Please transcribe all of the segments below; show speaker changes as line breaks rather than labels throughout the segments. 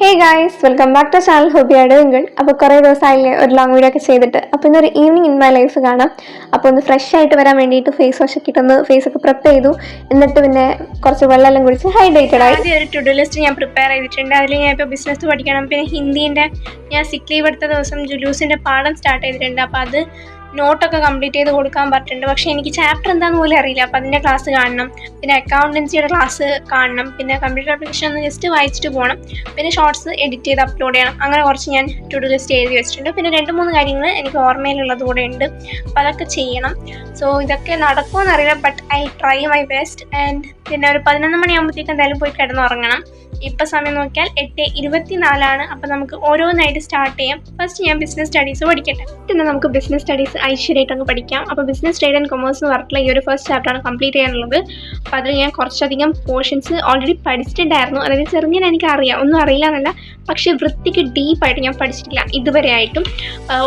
Hey guys, welcome back to channel. Hope you are doing good. അപ്പോൾ കുറേ ദിവസമായില്ലേ ഒരു long video ഒക്കെ ചെയ്തിട്ട്. അപ്പോൾ ഇന്നൊരു ഈവനിങ് ഇൻ മൈ ലൈഫ് കാണാം. അപ്പോൾ ഒന്ന് ഫ്രഷ് ആയിട്ട് വരാൻ വേണ്ടിയിട്ട് ഫേസ് വാഷ് ഒക്കെ ഇട്ടൊന്ന് ഫേസ് ഒക്കെ പ്രിപ്പ് ചെയ്തു. എന്നിട്ട് പിന്നെ കുറച്ച് വെള്ളമെല്ലാം കുടിച്ച് ഹൈഡ്രേറ്റഡ് ആയി.
ആദ്യം ഒരു ടു ഡു ലിസ്റ്റ് ഞാൻ പ്രിപ്പയർ ചെയ്തിട്ടുണ്ട്. അതിൽ ഞാൻ ഇപ്പോൾ ബിസിനസ് പഠിക്കണം, പിന്നെ ഹിന്ദീൻ്റെ ഞാൻ സിക്ക് ലീവ് എടുത്ത ദിവസം ജുലൂസിൻ്റെ പാഠം സ്റ്റാർട്ട് ചെയ്തിട്ടുണ്ട്. അപ്പോൾ അത് നോട്ടൊക്കെ കംപ്ലീറ്റ് ചെയ്ത് കൊടുക്കാൻ പറ്റുന്നുണ്ട്. പക്ഷേ എനിക്ക് ചാപ്റ്റർ എന്താണെന്ന് പോലും അറിയില്ല. അപ്പോൾ അതിൻ്റെ ക്ലാസ് കാണണം, പിന്നെ അക്കൗണ്ടൻസിയുടെ ക്ലാസ് കാണണം, പിന്നെ കമ്പ്യൂട്ടർ ആപ്ലിക്കേഷൻ ഒന്ന് ജസ്റ്റ് വായിച്ചിട്ട് പോകണം, പിന്നെ ഷോർട്സ് എഡിറ്റ് ചെയ്ത് അപ്ലോഡ് ചെയ്യണം. അങ്ങനെ കുറച്ച് ഞാൻ ടു ഡു ലിസ്റ്റ് എഴുതി വെച്ചിട്ടുണ്ട്. പിന്നെ 2-3 കാര്യങ്ങൾ എനിക്ക് ഓർമ്മയിലുള്ളത് കൂടെ ഉണ്ട്. അപ്പോൾ അതൊക്കെ ചെയ്യണം. സോ ഇതൊക്കെ നടക്കുമെന്ന് അറിയില്ല, but I try my best. And പിന്നെ ഒരു 11 മണിയാകുമ്പോഴത്തേക്ക് എന്തായാലും പോയി കിടന്നുറങ്ങണം. ഇപ്പം സമയം നോക്കിയാൽ 8:24 അപ്പോൾ നമുക്ക് ഓരോന്നായിട്ട് സ്റ്റാർട്ട് ചെയ്യാം. ഫസ്റ്റ് ഞാൻ ബിസിനസ് സ്റ്റഡീസ് പഠിക്കട്ടെ. പിന്നെ നമുക്ക് ബിസിനസ് സ്റ്റഡീസ് ഐശ്വര്യമായിട്ട് അങ്ങ് പഠിക്കാം. അപ്പോൾ ബിസിനസ് ട്രേഡ് ആൻഡ് കൊമേഴ്സ് എന്ന് പറഞ്ഞിട്ടുള്ള ഈ ഒരു ഫസ്റ്റ് ചാപ്റ്ററാണ് കംപ്ലീറ്റ് ചെയ്യാനുള്ളത്. അപ്പോൾ അതിൽ ഞാൻ കുറച്ചധികം പോർഷൻസ് ഓൾറെഡി പഠിച്ചിട്ടുണ്ടായിരുന്നു. അതായത് ചെറുങ്ങനെ എനിക്കറിയാം, ഒന്നും അറിയില്ല എന്നല്ല, പക്ഷേ വൃത്തിക്ക് ഡീപ്പായിട്ട് ഞാൻ പഠിച്ചിട്ടില്ല ഇതുവരെ ആയിട്ടും.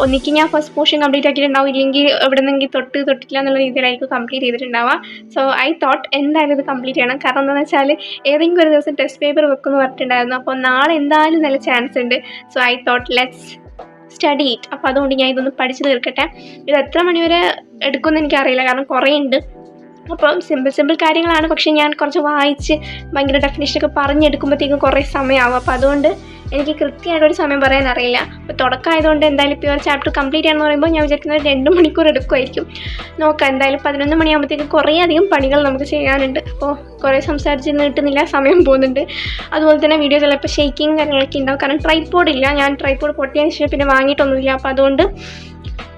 ഒന്നിക്ക് ഞാൻ ഫസ്റ്റ് പോർഷൻ കംപ്ലീറ്റ് ആക്കിയിട്ടുണ്ടാവും, ഇല്ലെങ്കിൽ എവിടെ നിന്നെങ്കിൽ തൊട്ടില്ല എന്നുള്ള രീതിയിലായിരിക്കും കംപ്ലീറ്റ് ചെയ്തിട്ടുണ്ടാവുക. സോ ഐ തോട്ട് എന്തായാലും ഇത് കംപ്ലീറ്റ് ചെയ്യണം. കാരണം എന്താണെന്ന് വെച്ചാൽ ഏതെങ്കിലും ഒരു ദിവസം ടെസ്റ്റ് പേപ്പർ വെക്കുമെന്ന് പറഞ്ഞിട്ടുണ്ടായിരുന്നു. അപ്പോൾ നാളെ എന്തായാലും നല്ല ചാൻസ് ഉണ്ട്. So I thought let's study it. അപ്പോൾ അതുകൊണ്ട് ഞാൻ ഇതൊന്ന് പഠിച്ച് തീർക്കട്ടെ. ഇത് എത്ര മണിവരെ എടുക്കുമെന്ന് എനിക്കറിയില്ല, കാരണം കുറേ ഉണ്ട്. അപ്പം സിമ്പിൾ കാര്യങ്ങളാണ്, പക്ഷേ ഞാൻ കുറച്ച് വായിച്ച് ഭയങ്കര ഡെഫിനേഷനൊക്കെ പറഞ്ഞെടുക്കുമ്പോഴത്തേക്കും കുറേ സമയമാവും. അപ്പോൾ അതുകൊണ്ട് എനിക്ക് കൃത്യമായിട്ടൊരു സമയം പറയാൻ അറിയില്ല. അപ്പോൾ തുടക്കമായതുകൊണ്ട് എന്തായാലും ഇപ്പോൾ ഒരു ചാപ്റ്റർ കംപ്ലീറ്റ് ചെയ്യാമെന്ന് പറയുമ്പോൾ ഞാൻ വിചാരിക്കുന്നത് 2 മണിക്കൂർ എടുക്കുമായിരിക്കും. നോക്കാം, എന്തായാലും 11 മണിയാകുമ്പോഴത്തേക്കും കുറേ അധികം പണികൾ നമുക്ക് ചെയ്യാനുണ്ട്. അപ്പോൾ കുറേ സംസാരിച്ചൊന്നും കിട്ടുന്നില്ല, സമയം പോകുന്നുണ്ട്. അതുപോലെ തന്നെ വീഡിയോ ചിലപ്പോൾ ഷെയ്ക്കിങ് കാര്യങ്ങളൊക്കെ ഉണ്ടാവും, കാരണം ട്രൈപോഡ് ഇല്ല. ഞാൻ ട്രൈപോഡ് പൊട്ടിയതിന് ശേഷം പിന്നെ വാങ്ങിയിട്ടൊന്നുമില്ല. അപ്പോൾ അതുകൊണ്ട്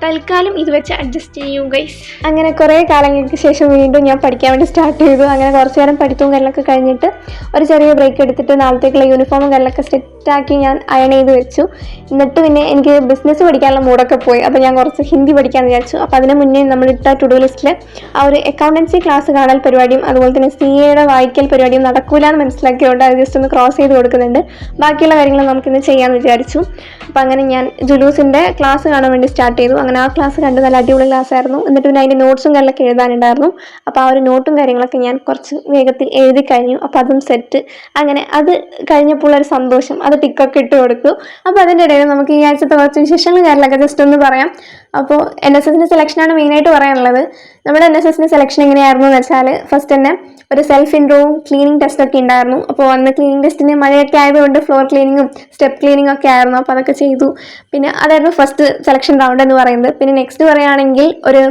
തൽക്കാലം ഇത് വെച്ച് അഡ്ജസ്റ്റ് ചെയ്യൂ ഗൈസ്. അങ്ങനെ കുറേ കാലങ്ങൾക്ക് ശേഷം വീണ്ടും ഞാൻ പഠിക്കാൻ വേണ്ടി സ്റ്റാർട്ട് ചെയ്തു. അങ്ങനെ കുറച്ച് നേരം പഠിത്തവും കാര്യങ്ങളൊക്കെ കഴിഞ്ഞിട്ട് ഒരു ചെറിയ ബ്രേക്ക് എടുത്തിട്ട് നാളത്തേക്കുള്ള യൂണിഫോമും കാര്യങ്ങളൊക്കെ സെറ്റാക്കി ഞാൻ അയൺ ചെയ്ത് വെച്ചു. എന്നിട്ട് പിന്നെ എനിക്ക് ബിസിനസ് പഠിക്കാനുള്ള മൂടൊക്കെ പോയി. അപ്പോൾ ഞാൻ കുറച്ച് ഹിന്ദി പഠിക്കാമെന്ന് വിചാരിച്ചു. അപ്പോൾ അതിന് മുന്നേ നമ്മളിട്ട ടു ഡു ലിസ്റ്റിൽ ആ ഒരു അക്കൗണ്ടൻസി ക്ലാസ് കാണൽ പരിപാടിയും അതുപോലെ തന്നെ CA വായിക്കൽ പരിപാടിയും നടക്കൂല എന്ന് മനസ്സിലാക്കിയതുകൊണ്ട് അത് ജസ്റ്റ് ഒന്ന് ക്രോസ് ചെയ്ത് കൊടുക്കുന്നുണ്ട്. ബാക്കിയുള്ള കാര്യങ്ങൾ നമുക്കിന്ന് ചെയ്യാമെന്ന് വിചാരിച്ചു. അപ്പോൾ അങ്ങനെ ഞാൻ ജുലൂസിൻ്റെ ക്ലാസ് കാണാൻ വേണ്ടി സ്റ്റാർട്ട് ചെയ്തു. അങ്ങനെ ആ ക്ലാസ് കണ്ട് നല്ല അടിപൊളി ക്ലാസ് ആയിരുന്നു. എന്നിട്ട് പിന്നെ അതിൻ്റെ നോട്ട്സും കാര്യങ്ങളൊക്കെ എഴുതാനുണ്ടായിരുന്നു. അപ്പോൾ ആ ഒരു നോട്ടും കാര്യങ്ങളൊക്കെ ഞാൻ കുറച്ച് വേഗത്തിൽ എഴുതി കഴിഞ്ഞു. അപ്പോൾ അതും സെറ്റ്. അങ്ങനെ അത് കഴിഞ്ഞപ്പോൾ ഒരു സന്തോഷം, അത് ടിക്കൊക്കെ ഇട്ട് കൊടുത്തു. അപ്പോൾ അതിൻ്റെ ഇടയിൽ നമുക്ക് ഈ ആഴ്ചത്തെ കുറച്ച് വിശേഷങ്ങൾ കാര്യങ്ങളൊക്കെ ജസ്റ്റ് ഒന്ന് പറയാം. അപ്പോൾ NSSൻ്റെ സെലക്ഷനാണ് മെയിനായിട്ട് പറയാനുള്ളത്. നമ്മുടെ NSSൻ്റെ സെലക്ഷൻ എങ്ങനെയായിരുന്നു എന്ന് വെച്ചാൽ ഫസ്റ്റ് തന്നെ ഒരു സെൽഫ് ഇൻട്രോവും ക്ലീനിങ് ടെസ്റ്റൊക്കെ ഉണ്ടായിരുന്നു. അപ്പോൾ അന്ന് ക്ലീനിങ് ടെസ്റ്റിന് മഴയൊക്കെ ആയതുകൊണ്ട് ഫ്ലോർ ക്ലീനിങ്ങും സ്റ്റെപ്പ് ക്ലീനിങ്ങും ഒക്കെ ആയിരുന്നു. അപ്പോൾ അതൊക്കെ ചെയ്തു. പിന്നെ അതായിരുന്നു ഫസ്റ്റ് സെലക്ഷൻ റൗണ്ട് എന്ന് പറയുന്നത്. പിന്നെ നെക്സ്റ്റ് പറയുകയാണെങ്കിൽ ഒരു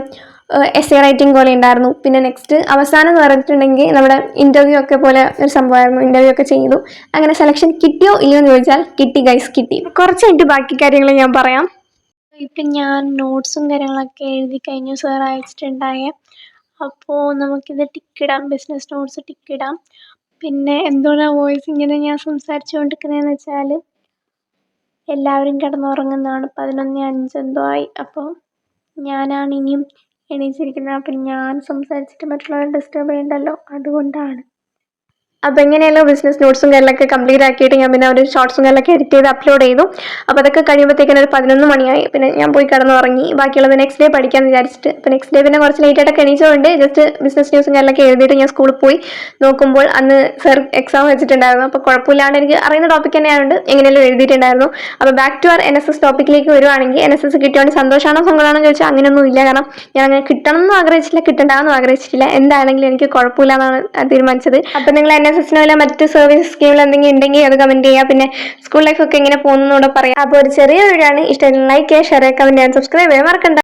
essay റൈറ്റിംഗ് പോലെ ഉണ്ടായിരുന്നു. പിന്നെ നെക്സ്റ്റ് അവസാനം എന്ന് പറഞ്ഞിട്ടുണ്ടെങ്കിൽ നമ്മുടെ ഇൻ്റർവ്യൂ ഒക്കെ പോലെ ഒരു സംഭവമായിരുന്നു. ഇൻ്റർവ്യൂ ഒക്കെ ചെയ്തു. അങ്ങനെ സെലക്ഷൻ കിട്ടിയോ ഇല്ലയോ എന്ന് ചോദിച്ചാൽ കിട്ടി ഗൈസ്, കിട്ടി. കുറച്ച് കഴിഞ്ഞിട്ട് ബാക്കി കാര്യങ്ങൾ ഞാൻ പറയാം. ഇപ്പം ഞാൻ നോട്ട്സും കാര്യങ്ങളൊക്കെ എഴുതി കഴിഞ്ഞു, സാർ അയച്ചിട്ടുണ്ടായേ. അപ്പോൾ നമുക്കിത് ടിക്കിടാം, ബിസിനസ് നോട്ട്സ് ടിക്കിടാം. പിന്നെ എന്തുകൊണ്ടാണ് വോയിസ് ഇങ്ങനെ ഞാൻ സംസാരിച്ചുകൊണ്ടിരിക്കുന്നതെന്ന് വെച്ചാൽ എല്ലാവരും കിടന്നുറങ്ങുന്നതാണ്. 11:05 എന്തോ ആയി. അപ്പോൾ ഞാനാണ് ഇനിയും എണീച്ചിരിക്കുന്നത്. അപ്പം ഞാൻ സംസാരിച്ചിട്ട് മറ്റുള്ളവരെ ഡിസ്റ്റർബ് ചെയ്യണ്ടല്ലോ, അതുകൊണ്ടാണ്.
അപ്പോൾ എങ്ങനെയല്ലോ ബിസിനസ് നോട്ട്സും കാര്യങ്ങളൊക്കെ കംപ്ലീറ്റ് ആക്കിയിട്ട് ഞാൻ പിന്നെ ഒരു ഷോർട്സും കാര്യങ്ങളൊക്കെ എഡിറ്റ് ചെയ്ത് അപ്ലോഡ് ചെയ്തു. അപ്പോൾ അതൊക്കെ കഴിയുമ്പോഴത്തേക്കും ഒരു 11 മണിയായി. പിന്നെ ഞാൻ പോയി കിടന്നുറങ്ങി. ബാക്കിയുള്ളത് നെക്സ്റ്റ് ഡേ പഠിക്കാമെന്ന് വിചാരിച്ചിട്ട്. അപ്പോൾ നെക്സ്റ്റ് ഡേ പിന്നെ കുറച്ച് ലേറ്റായിട്ടൊക്കെ എണീച്ചതുകൊണ്ട് ജസ്റ്റ് ബിസിനസ് ന്യൂസും കാര്യങ്ങളൊക്കെ എഴുതിയിട്ട് ഞാൻ സ്കൂളിൽ പോയി നോക്കുമ്പോൾ അന്ന് സർ എക്സാം വെച്ചിട്ടുണ്ടായിരുന്നു. അപ്പോൾ കുഴപ്പമില്ലാണ്ട് എനിക്ക് അറിയുന്ന ടോപ്പിക് തന്നെയായതുകൊണ്ട് എങ്ങനെയല്ലോ എഴുതിയിട്ടുണ്ടായിരുന്നു. അപ്പോൾ ബാക്ക് ടു അവർ NSS ടോപ്പിക്കിലേക്ക് വരുവാണെങ്കിൽ NSS കിട്ടിയോണ്ട് സന്തോഷമാണോ സങ്കടമാണോ എന്ന് ചോദിച്ചാൽ അങ്ങനെയൊന്നും ഇല്ല. കാരണം ഞാൻ അങ്ങനെ കിട്ടണമെന്നും ആഗ്രഹിച്ചില്ല, കിട്ടണ്ടെന്നും ആഗ്രഹിച്ചിട്ടില്ല. എന്താണെങ്കിലും എനിക്ക് കുഴപ്പമില്ല എന്നാണ് തീരുമാനിച്ചത്. അപ്പോൾ നിങ്ങൾ NSSനോ അല്ല മറ്റ് സർവീസ് സ്കീമിൽ എന്തെങ്കിലും ഉണ്ടെങ്കിൽ അത് കമൻറ്റ് ചെയ്യുക. പിന്നെ സ്കൂൾ ലൈഫൊക്കെ എങ്ങനെ പോകുന്നൂടെ പറയാം. അപ്പോൾ ഒരു ചെറിയ വീഡിയോ ആണ്. ഇഷ്ടം ലൈക്ക് ചെയ്യുക, ഷെയർ ചെയ്യുക, കമൻറ്റ് ചെയ്യാൻ, സബ്സ്ക്രൈബ് ചെയ്യാൻ മറക്കണ്ട.